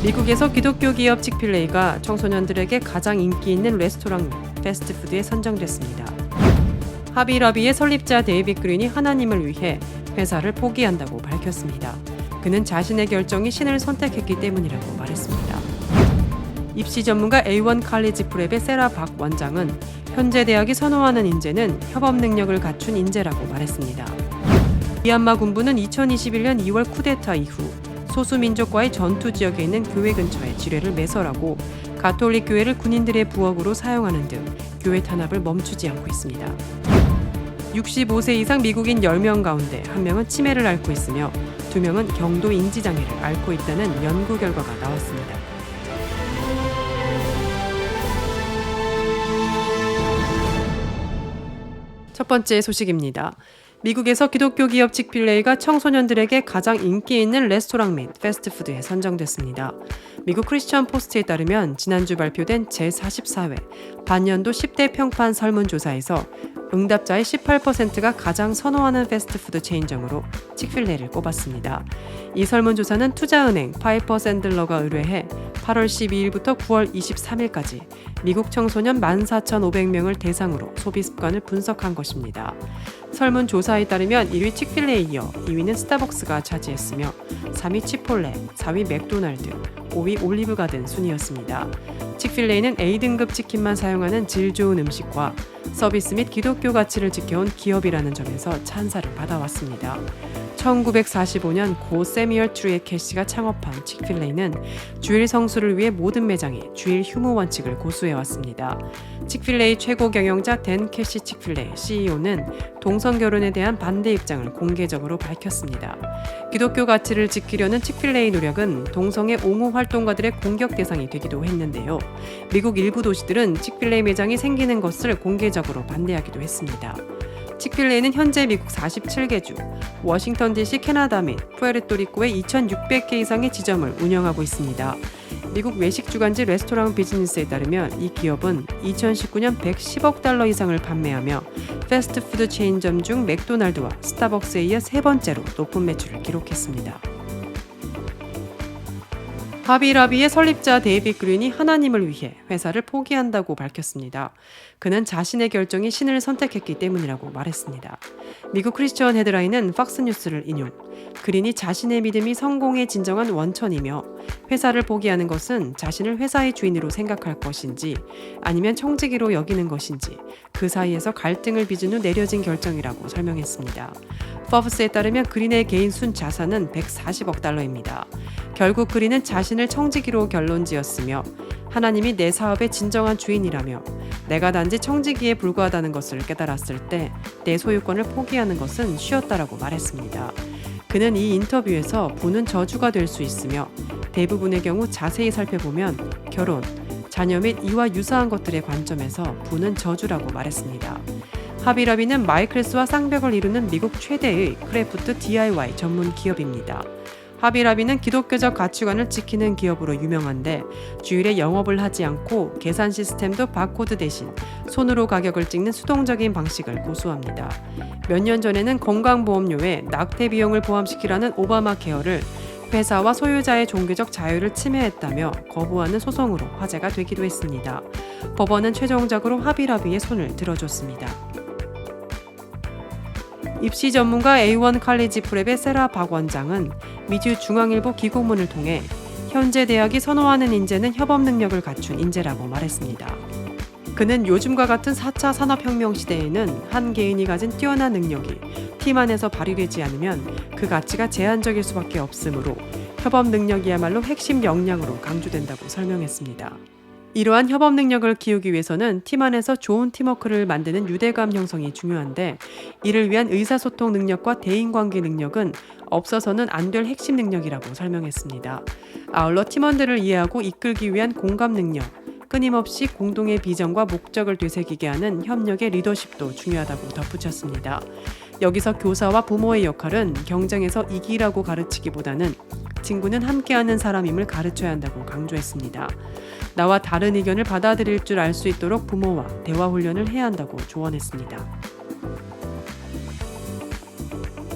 미국에서 기독교 기업 칙필레이가 청소년들에게 가장 인기 있는 레스토랑 패스트푸드에 선정됐습니다. 하비라비의 설립자 데이빗 그린이 하나님을 위해 회사를 포기한다고 밝혔습니다. 그는 자신의 결정이 신을 선택했기 때문이라고 말했습니다. 입시 전문가 A1 칼리지 프랩의 세라 박 원장은 현재 대학이 선호하는 인재는 협업 능력을 갖춘 인재라고 말했습니다. 미얀마 군부는 2021년 2월 쿠데타 이후 소수민족과의 전투 지역에 있는 교회 근처에 지뢰를 매설하고 가톨릭 교회를 군인들의 부엌으로 사용하는 등 교회 탄압을 멈추지 않고 있습니다. 65세 이상 미국인 10명 가운데 1명은 치매를 앓고 있으며 2명은 경도 인지장애를 앓고 있다는 연구 결과가 나왔습니다. 첫 번째 소식입니다. 미국에서 기독교 기업 칙필레이가 청소년들에게 가장 인기 있는 레스토랑 및 패스트푸드에 선정됐습니다. 미국 크리스천 포스트에 따르면 지난주 발표된 제44회 반년도 10대 평판 설문조사에서 응답자의 18%가 가장 선호하는 패스트푸드 체인점으로 칙필레이를 꼽았습니다. 이 설문조사는 투자은행 파이퍼 샌들러가 의뢰해 8월 12일부터 9월 23일까지 미국 청소년 14,500명을 대상으로 소비 습관을 분석한 것입니다. 설문조사에 따르면 1위 칙필레이에 이어 2위는 스타벅스가 차지했으며 3위 치폴레, 4위 맥도날드, 5위 올리브가든 순이었습니다. 칙필레이는 A등급 치킨만 사용하는 질 좋은 음식과 서비스 및 기독교 가치를 지켜온 기업이라는 점에서 찬사를 받아왔습니다. 1945년 고 세뮤얼 트루의 캐시가 창업한 칙필레이는 주일 성수를 위해 모든 매장에 주일 휴무 원칙을 고수해왔습니다. 칙필레이 최고 경영자 댄 캐시 칙필레이 CEO는 동성 결혼에 대한 반대 입장을 공개적으로 밝혔습니다. 기독교 가치를 지키려는 칙필레이 노력은 동성애 옹호 활동가들의 공격 대상이 되기도 했는데요. 미국 일부 도시들은 칙필레이 매장이 생기는 것을 공개적으로 반대하기도 했습니다. 칙필레이는 현재 미국 47개 주, 워싱턴 DC, 캐나다 및 푸에르토리코에 2,600개 이상의 지점을 운영하고 있습니다. 미국 외식 주간지 레스토랑 비즈니스에 따르면 이 기업은 2019년 110억 달러 이상을 판매하며 패스트푸드 체인점 중 맥도날드와 스타벅스에 이어 세 번째로 높은 매출을 기록했습니다. 하비라비의 설립자 데이빗 그린이 하나님을 위해 회사를 포기한다고 밝혔습니다. 그는 자신의 결정이 신을 선택했기 때문이라고 말했습니다. 미국 크리스천 헤드라인은 팍스뉴스를 인용, 그린이 자신의 믿음이 성공의 진정한 원천이며 회사를 포기하는 것은 자신을 회사의 주인으로 생각할 것인지 아니면 청지기로 여기는 것인지 그 사이에서 갈등을 빚은 후 내려진 결정이라고 설명했습니다. 포브스에 따르면 그린의 개인 순 자산은 140억 달러입니다. 결국 그린은 자신을 청지기로 결론지었으며 하나님이 내 사업의 진정한 주인이라며 내가 단지 청지기에 불과하다는 것을 깨달았을 때 내 소유권을 포기하는 것은 쉬웠다라고 말했습니다. 그는 이 인터뷰에서 부는 저주가 될 수 있으며 대부분의 경우 자세히 살펴보면 결혼, 자녀 및 이와 유사한 것들의 관점에서 부는 저주라고 말했습니다. 하비라비는 마이클스와 쌍벽을 이루는 미국 최대의 크래프트 DIY 전문 기업입니다. 하비라비는 기독교적 가치관을 지키는 기업으로 유명한데 주일에 영업을 하지 않고 계산 시스템도 바코드 대신 손으로 가격을 찍는 수동적인 방식을 고수합니다. 몇 년 전에는 건강보험료에 낙태 비용을 포함시키라는 오바마 케어를 회사와 소유자의 종교적 자유를 침해했다며 거부하는 소송으로 화제가 되기도 했습니다. 법원은 최종적으로 하비라비의 손을 들어줬습니다. 입시 전문가 A1 칼리지 프랩의 세라 박 원장은 미주 중앙일보 기고문을 통해 현재 대학이 선호하는 인재는 협업 능력을 갖춘 인재라고 말했습니다. 그는 요즘과 같은 4차 산업혁명 시대에는 한 개인이 가진 뛰어난 능력이 팀 안에서 발휘되지 않으면 그 가치가 제한적일 수밖에 없으므로 협업 능력이야말로 핵심 역량으로 강조된다고 설명했습니다. 이러한 협업 능력을 키우기 위해서는 팀 안에서 좋은 팀워크를 만드는 유대감 형성이 중요한데 이를 위한 의사소통 능력과 대인관계 능력은 없어서는 안 될 핵심 능력이라고 설명했습니다. 아울러 팀원들을 이해하고 이끌기 위한 공감 능력, 끊임없이 공동의 비전과 목적을 되새기게 하는 협력의 리더십도 중요하다고 덧붙였습니다. 여기서 교사와 부모의 역할은 경쟁에서 이기라고 가르치기보다는 친구는 함께하는 사람임을 가르쳐야 한다고 강조했습니다. 나와 다른 의견을 받아들일 줄 알 수 있도록 부모와 대화 훈련을 해야 한다고 조언했습니다.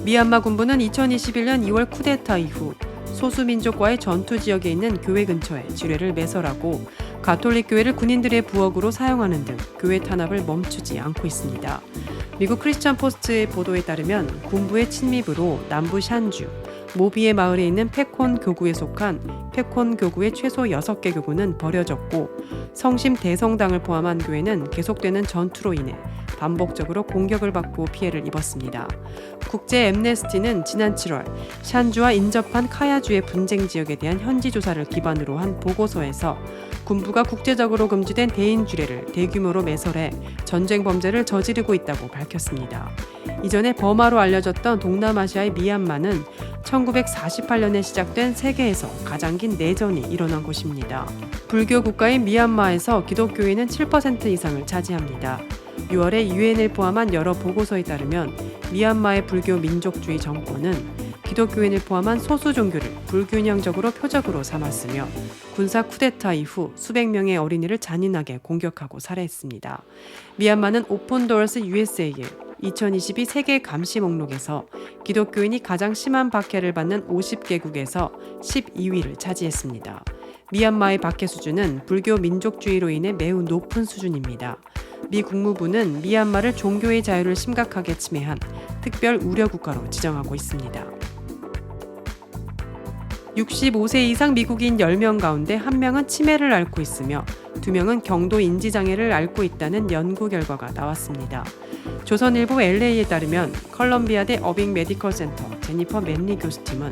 미얀마 군부는 2021년 2월 쿠데타 이후 소수민족과의 전투 지역에 있는 교회 근처에 지뢰를 매설하고 가톨릭 교회를 군인들의 부엌으로 사용하는 등 교회 탄압을 멈추지 않고 있습니다. 미국 크리스천 포스트의 보도에 따르면 군부의 침입으로 남부 샨주, 모비의 마을에 있는 페콘 교구에 속한 페콘 교구의 최소 6개 교구는 버려졌고 성심 대성당을 포함한 교회는 계속되는 전투로 인해 반복적으로 공격을 받고 피해를 입었습니다. 국제 엠네스티는 지난 7월 샨주와 인접한 카야주의 분쟁 지역에 대한 현지 조사를 기반으로 한 보고서에서 군부가 국제적으로 금지된 대인주례를 대규모로 매설해 전쟁 범죄를 저지르고 있다고 밝혔습니다. 이전에 버마로 알려졌던 동남아시아의 미얀마는 1948년에 시작된 세계에서 가장 긴 내전이 일어난 곳입니다. 불교 국가인 미얀마에서 기독교인은 7% 이상을 차지합니다. 6월에 유엔을 포함한 여러 보고서에 따르면 미얀마의 불교 민족주의 정권은 기독교인을 포함한 소수 종교를 불균형적으로 표적으로 삼았으며 군사 쿠데타 이후 수백 명의 어린이를 잔인하게 공격하고 살해했습니다. 미얀마는 오픈 도어스 USA의 2022 세계 감시 목록에서 기독교인이 가장 심한 박해를 받는 50개국에서 12위를 차지했습니다. 미얀마의 박해 수준은 불교 민족주의로 인해 매우 높은 수준입니다. 미 국무부는 미얀마를 종교의 자유를 심각하게 침해한 특별 우려 국가로 지정하고 있습니다. 65세 이상 미국인 10명 가운데 1명은 치매를 앓고 있으며 2명은 경도 인지장애를 앓고 있다는 연구 결과가 나왔습니다. 조선일보 LA에 따르면 컬럼비아대 어빙 메디컬 센터 제니퍼 맨리 교수팀은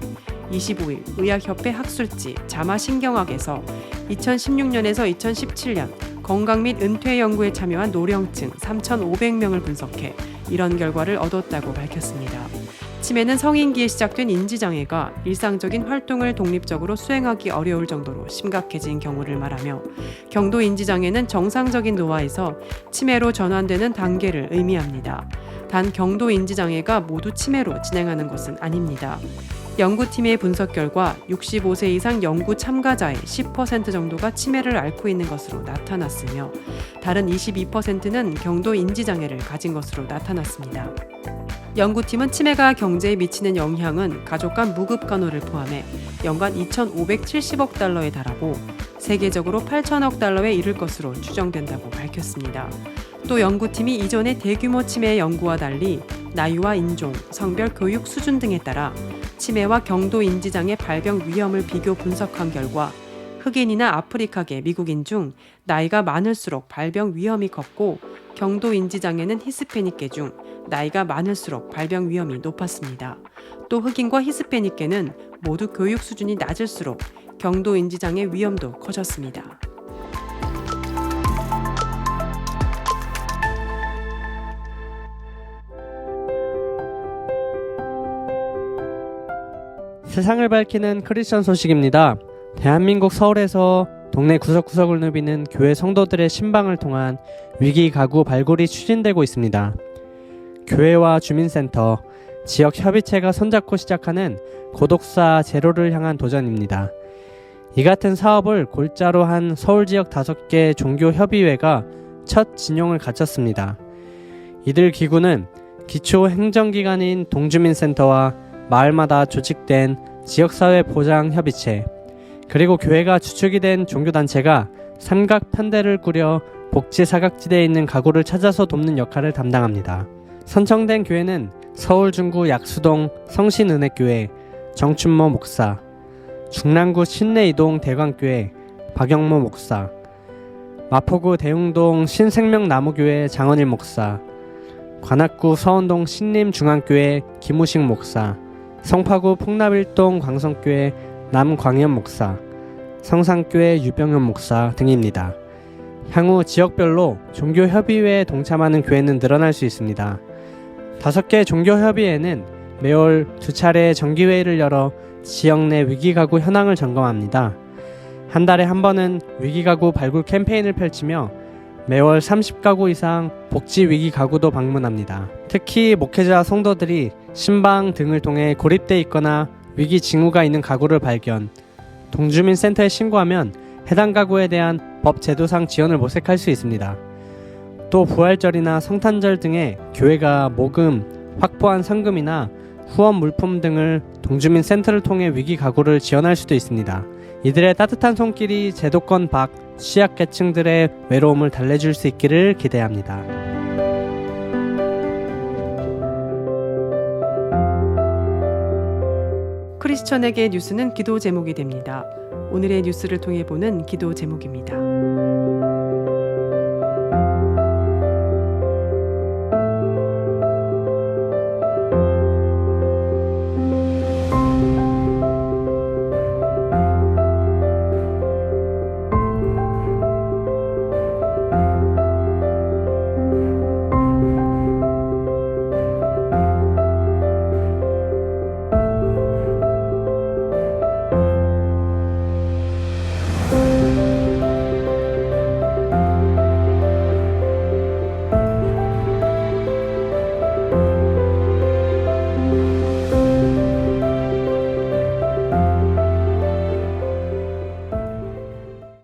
25일 의학협회 학술지 자마신경학에서 2016년에서 2017년 건강 및 은퇴 연구에 참여한 노령층 3,500명을 분석해 이런 결과를 얻었다고 밝혔습니다. 치매는 성인기에 시작된 인지장애가 일상적인 활동을 독립적으로 수행하기 어려울 정도로 심각해진 경우를 말하며 경도 인지장애는 정상적인 노화에서 치매로 전환되는 단계를 의미합니다. 단 경도 인지장애가 모두 치매로 진행하는 것은 아닙니다. 연구팀의 분석 결과 65세 이상 연구 참가자의 10% 정도가 치매를 앓고 있는 것으로 나타났으며 다른 22%는 경도 인지장애를 가진 것으로 나타났습니다. 연구팀은 치매가 경제에 미치는 영향은 가족 간 무급 간호를 포함해 연간 2,570억 달러에 달하고 세계적으로 8천억 달러에 이를 것으로 추정된다고 밝혔습니다. 또 연구팀이 이전의 대규모 치매 연구와 달리 나이와 인종, 성별, 교육 수준 등에 따라 치매와 경도 인지장애 발병 위험을 비교 분석한 결과 흑인이나 아프리카계 미국인 중 나이가 많을수록 발병 위험이 컸고 경도 인지장애는 히스패닉계 중 나이가 많을수록 발병 위험이 높았습니다. 또 흑인과 히스패닉계는 모두 교육 수준이 낮을수록 경도 인지장애 위험도 커졌습니다. 세상을 밝히는 크리스천 소식입니다. 대한민국 서울에서 동네 구석구석을 누비는 교회 성도들의 신방을 통한 위기 가구 발굴이 추진되고 있습니다. 교회와 주민센터, 지역 협의체가 손잡고 시작하는 고독사 제로를 향한 도전입니다. 이 같은 사업을 골자로 한 서울 지역 5개 종교협의회가 첫 진용을 갖췄습니다. 이들 기구는 기초 행정기관인 동주민센터와 마을마다 조직된 지역사회보장협의체, 그리고 교회가 주축이 된 종교단체가 삼각편대를 꾸려 복지사각지대에 있는 가구를 찾아서 돕는 역할을 담당합니다. 선정된 교회는 서울 중구 약수동 성신은혜교회 정춘모 목사, 중랑구 신내이동 대광교회 박영모 목사, 마포구 대흥동 신생명나무교회 장원일 목사, 관악구 서원동 신림중앙교회 김우식 목사, 성파구 풍납일동 광성교회 남광현 목사, 성산교회 유병현 목사 등입니다. 향후 지역별로 종교협의회에 동참하는 교회는 늘어날 수 있습니다. 5개 종교협의회는 매월 2차례 정기회의를 열어 지역 내 위기가구 현황을 점검합니다. 한 달에 한 번은 위기가구 발굴 캠페인을 펼치며 매월 30가구 이상 복지위기가구도 방문합니다. 특히 목회자 성도들이 신방 등을 통해 고립돼 있거나 위기 징후가 있는 가구를 발견, 동주민센터에 신고하면 해당 가구에 대한 법제도상 지원을 모색할 수 있습니다. 또 부활절이나 성탄절 등에 교회가 모금, 확보한 성금이나 후원 물품 등을 동주민 센터를 통해 위기 가구를 지원할 수도 있습니다. 이들의 따뜻한 손길이 제도권 밖 취약계층들의 외로움을 달래줄 수 있기를 기대합니다. 크리스천에게 뉴스는 기도 제목이 됩니다. 오늘의 뉴스를 통해 보는 기도 제목입니다.